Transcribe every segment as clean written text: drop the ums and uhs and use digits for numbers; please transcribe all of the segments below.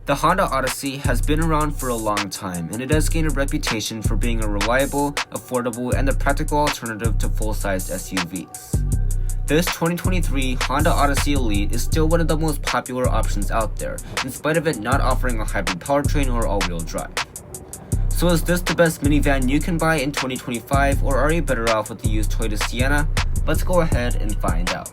The Honda Odyssey has been around for a long time, and it has gained a reputation for being a reliable, affordable, and a practical alternative to full-sized SUVs. This 2023 Honda Odyssey Elite is still one of the most popular options out there, in spite of it not offering a hybrid powertrain or all-wheel drive. So is this the best minivan you can buy in 2025, or are you better off with the used Toyota Sienna? Let's go ahead and find out.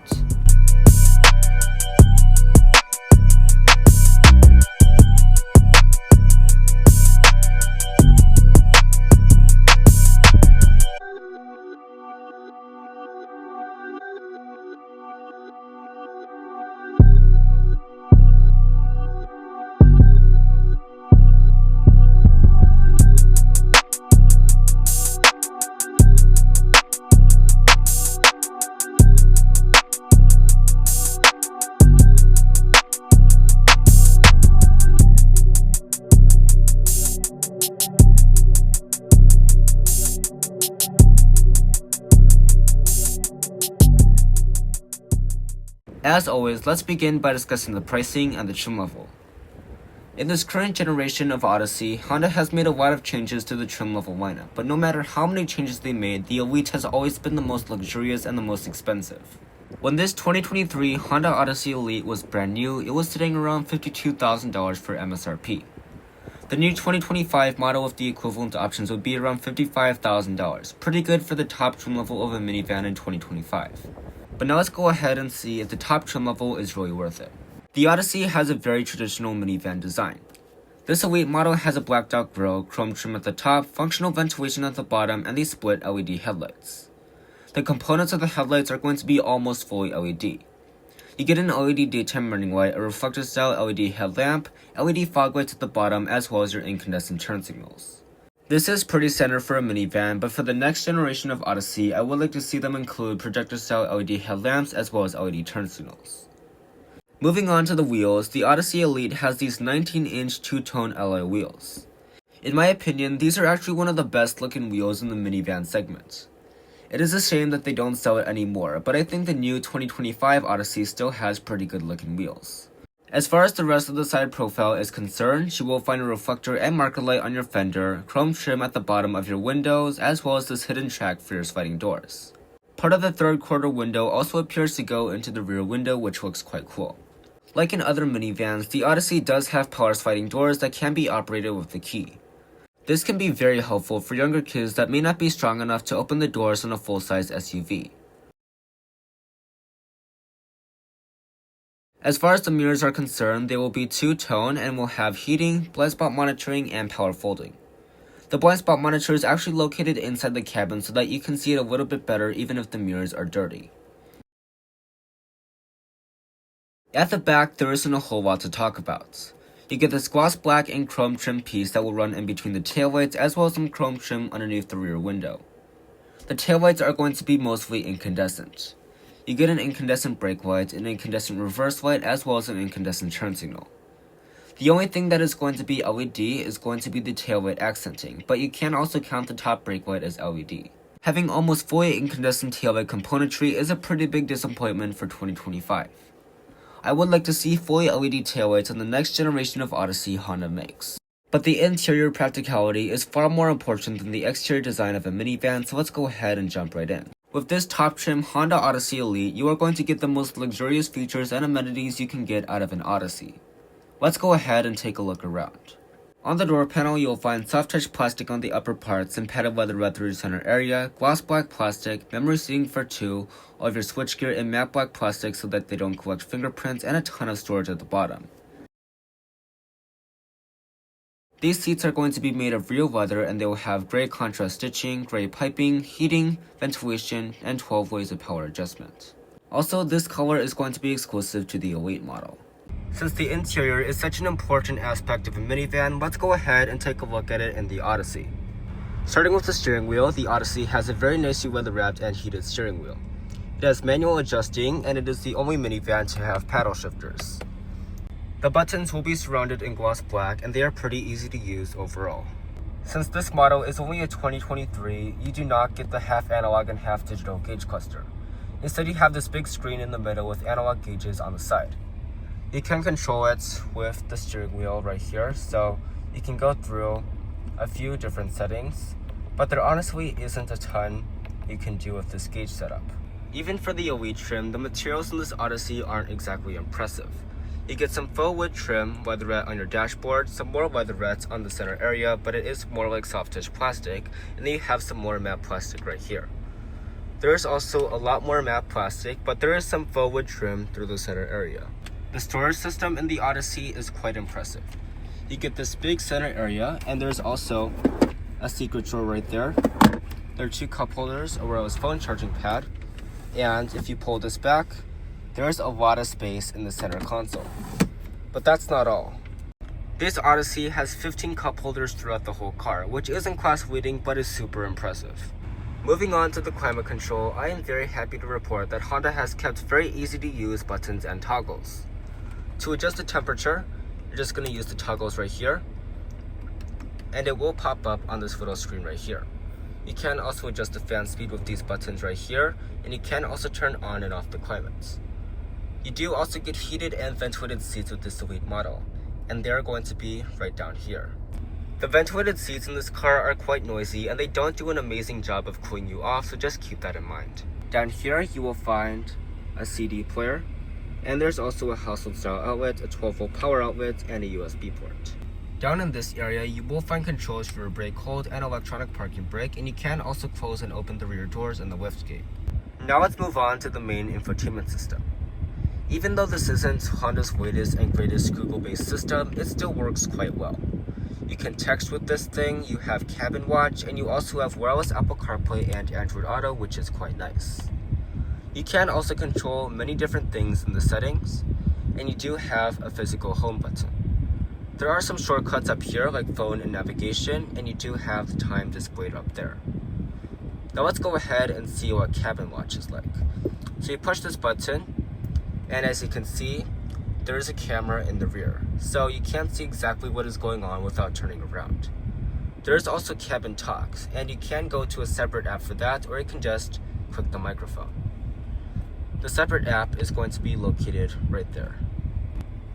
As always, let's begin by discussing the pricing and the trim level. In this current generation of Odyssey, Honda has made a lot of changes to the trim level lineup, but no matter how many changes they made, the Elite has always been the most luxurious and the most expensive. When this 2023 Honda Odyssey Elite was brand new, it was sitting around $52,000 for MSRP. The new 2025 model with the equivalent options would be around $55,000, pretty good for the top trim level of a minivan in 2025. But now let's go ahead and see if the top trim level is really worth it. The Odyssey has a very traditional minivan design. This Elite model has a blacked out grille, chrome trim at the top, functional ventilation at the bottom, and these split LED headlights. The components of the headlights are going to be almost fully LED. You get an LED daytime running light, a reflector style LED headlamp, LED fog lights at the bottom, as well as your incandescent turn signals. This is pretty standard for a minivan, but for the next generation of Odyssey, I would like to see them include projector-style LED headlamps as well as LED turn signals. Moving on to the wheels, the Odyssey Elite has these 19-inch two-tone alloy wheels. In my opinion, these are actually one of the best looking wheels in the minivan segment. It is a shame that they don't sell it anymore, but I think the new 2025 Odyssey still has pretty good looking wheels. As far as the rest of the side profile is concerned, you will find a reflector and marker light on your fender, chrome trim at the bottom of your windows, as well as this hidden track for your sliding doors. Part of the third quarter window also appears to go into the rear window, which looks quite cool. Like in other minivans, the Odyssey does have power sliding doors that can be operated with the key. This can be very helpful for younger kids that may not be strong enough to open the doors on a full-size SUV. As far as the mirrors are concerned, they will be two-tone and will have heating, blind spot monitoring, and power folding. The blind spot monitor is actually located inside the cabin so that you can see it a little bit better even if the mirrors are dirty. At the back, there isn't a whole lot to talk about. You get this gloss black and chrome trim piece that will run in between the taillights, as well as some chrome trim underneath the rear window. The taillights are going to be mostly incandescent. You get an incandescent brake light, an incandescent reverse light, as well as an incandescent turn signal. The only thing that is going to be LED is going to be the taillight accenting, but you can also count the top brake light as LED. Having almost fully incandescent taillight componentry is a pretty big disappointment for 2025. I would like to see fully LED taillights on the next generation of Odyssey Honda makes. But the interior practicality is far more important than the exterior design of a minivan, so let's go ahead and jump right in. With this top trim Honda Odyssey Elite, you are going to get the most luxurious features and amenities you can get out of an Odyssey. Let's go ahead and take a look around. On the door panel, you'll find soft touch plastic on the upper parts and padded leather at the center area, gloss black plastic, memory seating for two, all of your switchgear in matte black plastic so that they don't collect fingerprints, and a ton of storage at the bottom. These seats are going to be made of real leather and they will have gray contrast stitching, gray piping, heating, ventilation, and 12 ways of power adjustment. Also, this color is going to be exclusive to the Elite model. Since the interior is such an important aspect of a minivan, let's go ahead and take a look at it in the Odyssey. Starting with the steering wheel, the Odyssey has a very nicely weather-wrapped and heated steering wheel. It has manual adjusting, and it is the only minivan to have paddle shifters. The buttons will be surrounded in gloss black, and they are pretty easy to use overall. Since this model is only a 2023, you do not get the half analog and half digital gauge cluster. Instead, you have this big screen in the middle with analog gauges on the side. You can control it with the steering wheel right here, so you can go through a few different settings, but there honestly isn't a ton you can do with this gauge setup. Even for the Elite trim, the materials in this Odyssey aren't exactly impressive. You get some faux wood trim, leatherette on your dashboard, some more leatherette on the center area, but it is more like soft touch plastic, and then you have some more matte plastic right here. There is also a lot more matte plastic, but there is some faux wood trim through the center area. The storage system in the Odyssey is quite impressive. You get this big center area, and there's also a secret drawer right there. There are 2 cup holders, a wireless phone charging pad, and if you pull this back, there's a lot of space in the center console. But that's not all. This Odyssey has 15 cup holders throughout the whole car, which isn't class leading but is super impressive. Moving on to the climate control, I am very happy to report that Honda has kept very easy to use buttons and toggles. To adjust the temperature, you're just going to use the toggles right here, and it will pop up on this little screen right here. You can also adjust the fan speed with these buttons right here, and you can also turn on and off the climates. You do also get heated and ventilated seats with this Elite model, and they're going to be right down here. The ventilated seats in this car are quite noisy, and they don't do an amazing job of cooling you off, so just keep that in mind. Down here, you will find a CD player, and there's also a household style outlet, a 12-volt power outlet, and a USB port. Down in this area, you will find controls for your brake hold and electronic parking brake, and you can also close and open the rear doors and the liftgate. Now let's move on to the main infotainment system. Even though this isn't Honda's latest and greatest Google-based system, it still works quite well. You can text with this thing, you have cabin watch, and you also have wireless Apple CarPlay and Android Auto, which is quite nice. You can also control many different things in the settings, and you do have a physical home button. There are some shortcuts up here like phone and navigation, and you do have the time displayed up there. Now let's go ahead and see what cabin watch is like. So you push this button, and as you can see, there is a camera in the rear, so you can't see exactly what is going on without turning around. There is also cabin talks, and you can go to a separate app for that, or you can just click the microphone. The separate app is going to be located right there.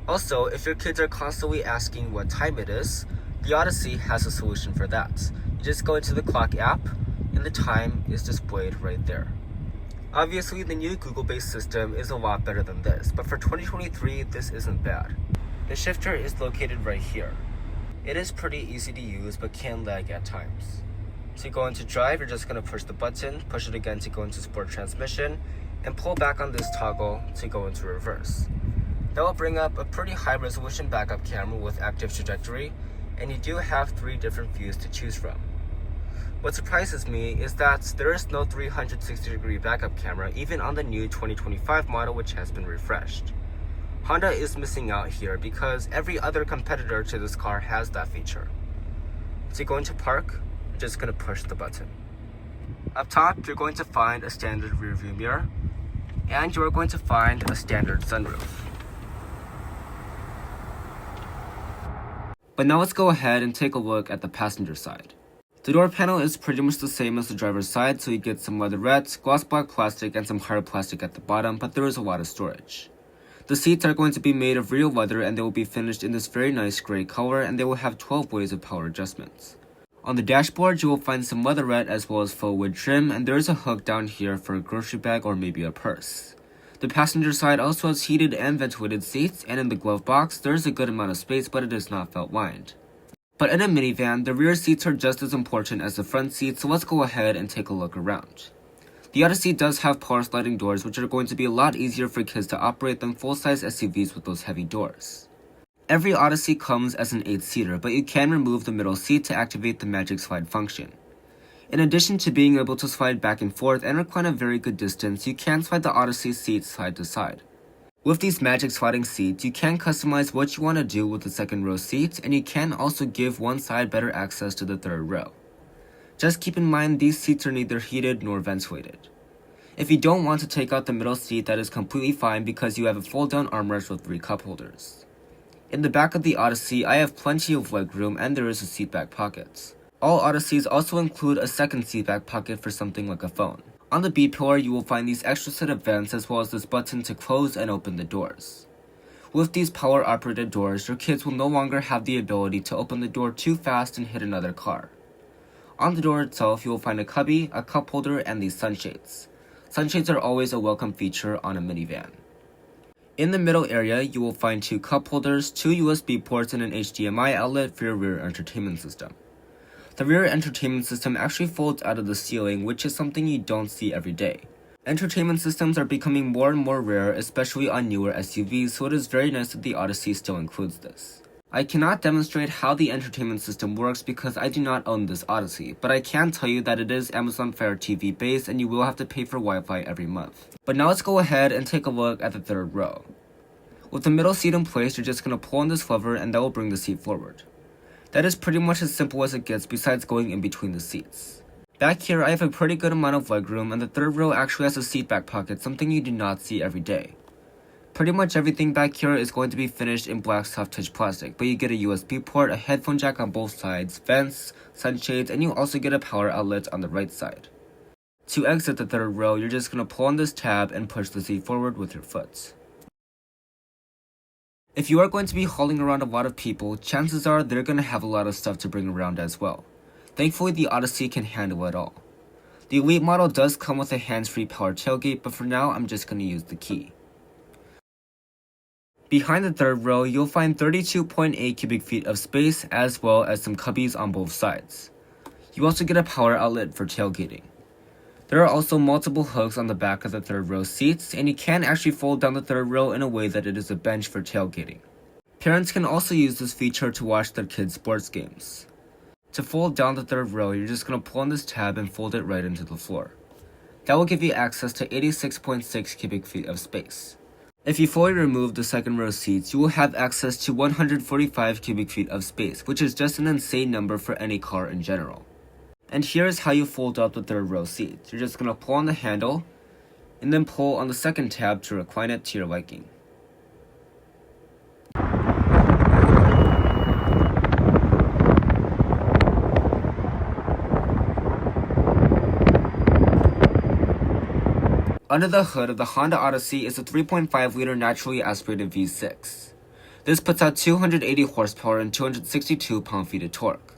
Also, if your kids are constantly asking what time it is, the Odyssey has a solution for that. You just go into the clock app, and the time is displayed right there. Obviously, the new Google-based system is a lot better than this, but for 2023, this isn't bad. The shifter is located right here. It is pretty easy to use, but can lag at times. To go into drive, you're just going to push the button, push it again to go into sport transmission, and pull back on this toggle to go into reverse. That will bring up a pretty high resolution backup camera with active trajectory, and you do have 3 different views to choose from. What surprises me is that there is no 360-degree backup camera even on the new 2025 model, which has been refreshed. Honda is missing out here because every other competitor to this car has that feature. To go into park, you're just going to push the button. Up top, you're going to find a standard rear view mirror, and you're going to find a standard sunroof. But now let's go ahead and take a look at the passenger side. The door panel is pretty much the same as the driver's side, so you get some leatherette, gloss black plastic, and some hard plastic at the bottom, but there is a lot of storage. The seats are going to be made of real leather, and they will be finished in this very nice gray color, and they will have 12 ways of power adjustments. On the dashboard, you will find some leatherette as well as faux wood trim, and there is a hook down here for a grocery bag or maybe a purse. The passenger side also has heated and ventilated seats, and in the glove box, there is a good amount of space, but it is not felt lined. But in a minivan, the rear seats are just as important as the front seats, so let's go ahead and take a look around. The Odyssey does have power sliding doors, which are going to be a lot easier for kids to operate than full-size SUVs with those heavy doors. Every Odyssey comes as an 8-seater, but you can remove the middle seat to activate the Magic Slide function. In addition to being able to slide back and forth and recline a very good distance, you can slide the Odyssey seats side to side. With these Magic Sliding seats, you can customize what you want to do with the second row seats, and you can also give one side better access to the third row. Just keep in mind these seats are neither heated nor ventilated. If you don't want to take out the middle seat, that is completely fine because you have a fold-down armrest with 3 cup holders. In the back of the Odyssey, I have plenty of legroom and there is a seat back pocket. All Odysseys also include a second seat back pocket for something like a phone. On the B pillar, you will find these extra set of vents as well as this button to close and open the doors. With these power-operated doors, your kids will no longer have the ability to open the door too fast and hit another car. On the door itself, you will find a cubby, a cup holder, and these sunshades. Sunshades are always a welcome feature on a minivan. In the middle area, you will find 2 cup holders, 2 USB ports, and an HDMI outlet for your rear entertainment system. The rear entertainment system actually folds out of the ceiling, which is something you don't see every day. Entertainment systems are becoming more and more rare, especially on newer SUVs, so it is very nice that the Odyssey still includes this. I cannot demonstrate how the entertainment system works because I do not own this Odyssey, but I can tell you that it is Amazon Fire TV based and you will have to pay for Wi-Fi every month. But now let's go ahead and take a look at the third row. With the middle seat in place, you're just going to pull on this lever and that will bring the seat forward. That is pretty much as simple as it gets besides going in between the seats. Back here, I have a pretty good amount of legroom, and the third row actually has a seat back pocket, something you do not see every day. Pretty much everything back here is going to be finished in black soft touch plastic, but you get a USB port, a headphone jack on both sides, vents, sunshades, and you also get a power outlet on the right side. To exit the third row, you're just going to pull on this tab and push the seat forward with your foot. If you are going to be hauling around a lot of people, chances are they're going to have a lot of stuff to bring around as well. Thankfully, the Odyssey can handle it all. The Elite model does come with a hands-free power tailgate, but for now, I'm just going to use the key. Behind the third row, you'll find 32.8 cubic feet of space, as well as some cubbies on both sides. You also get a power outlet for tailgating. There are also multiple hooks on the back of the third row seats, and you can actually fold down the third row in a way that it is a bench for tailgating. Parents can also use this feature to watch their kids' sports games. To fold down the third row, you're just going to pull on this tab and fold it right into the floor. That will give you access to 86.6 cubic feet of space. If you fully remove the second row seats, you will have access to 145 cubic feet of space, which is just an insane number for any car in general. And here is how you fold up the third row seats. You're just going to pull on the handle, and then pull on the second tab to recline it to your liking. Under the hood of the Honda Odyssey is a 3.5-liter naturally aspirated V6. This puts out 280 horsepower and 262 pound-feet of torque.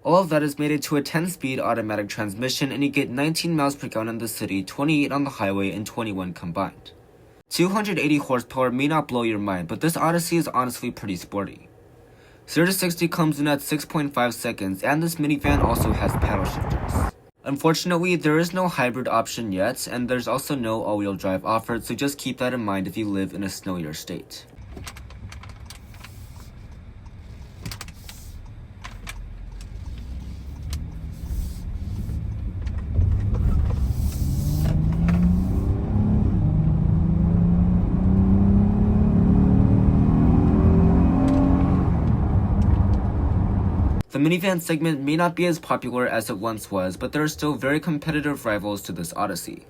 All of that is mated to a 10-speed automatic transmission, and you get 19 miles per gallon in the city, 28 on the highway, and 21 combined. 280 horsepower may not blow your mind, but this Odyssey is honestly pretty sporty. 0 to 60 comes in at 6.5 seconds, and this minivan also has paddle shifters. Unfortunately, there is no hybrid option yet, and there's also no all-wheel drive offered, so just keep that in mind if you live in a snowier state. The minivan segment may not be as popular as it once was, but there are still very competitive rivals to this Odyssey.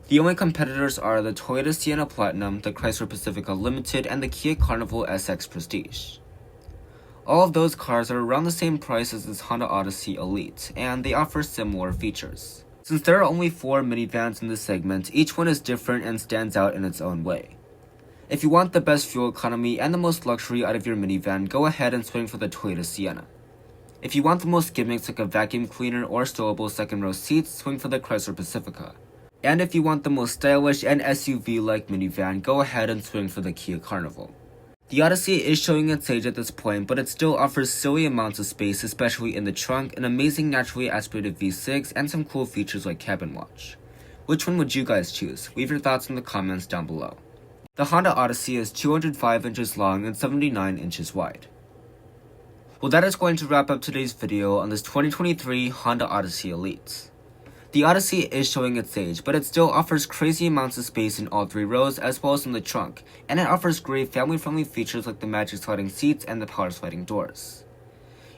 The only competitors are the Toyota Sienna Platinum, the Chrysler Pacifica Limited, and the Kia Carnival SX Prestige. All of those cars are around the same price as this Honda Odyssey Elite, and they offer similar features. Since there are only 4 minivans in this segment, each one is different and stands out in its own way. If you want the best fuel economy and the most luxury out of your minivan, go ahead and swing for the Toyota Sienna. If you want the most gimmicks like a vacuum cleaner or stowable second row seats, swing for the Chrysler Pacifica. And if you want the most stylish and SUV-like minivan, go ahead and swing for the Kia Carnival. The Odyssey is showing its age at this point, but it still offers silly amounts of space, especially in the trunk, an amazing naturally aspirated V6, and some cool features like cabin watch. Which one would you guys choose? Leave your thoughts in the comments down below. The Honda Odyssey is 205 inches long and 79 inches wide. Well, that is going to wrap up today's video on this 2023 Honda Odyssey Elite. The Odyssey is showing its age, but it still offers crazy amounts of space in all 3 rows as well as in the trunk, and it offers great family-friendly features like the magic sliding seats and the power sliding doors.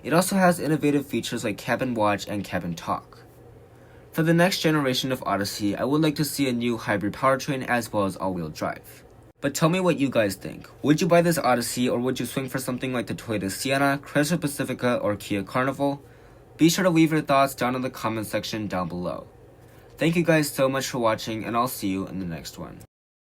It also has innovative features like cabin watch and cabin talk. For the next generation of Odyssey, I would like to see a new hybrid powertrain as well as all-wheel drive. But tell me what you guys think. Would you buy this Odyssey, or would you swing for something like the Toyota Sienna, Chrysler Pacifica, or Kia Carnival? Be sure to leave your thoughts down in the comment section down below. Thank you guys so much for watching, and I'll see you in the next one.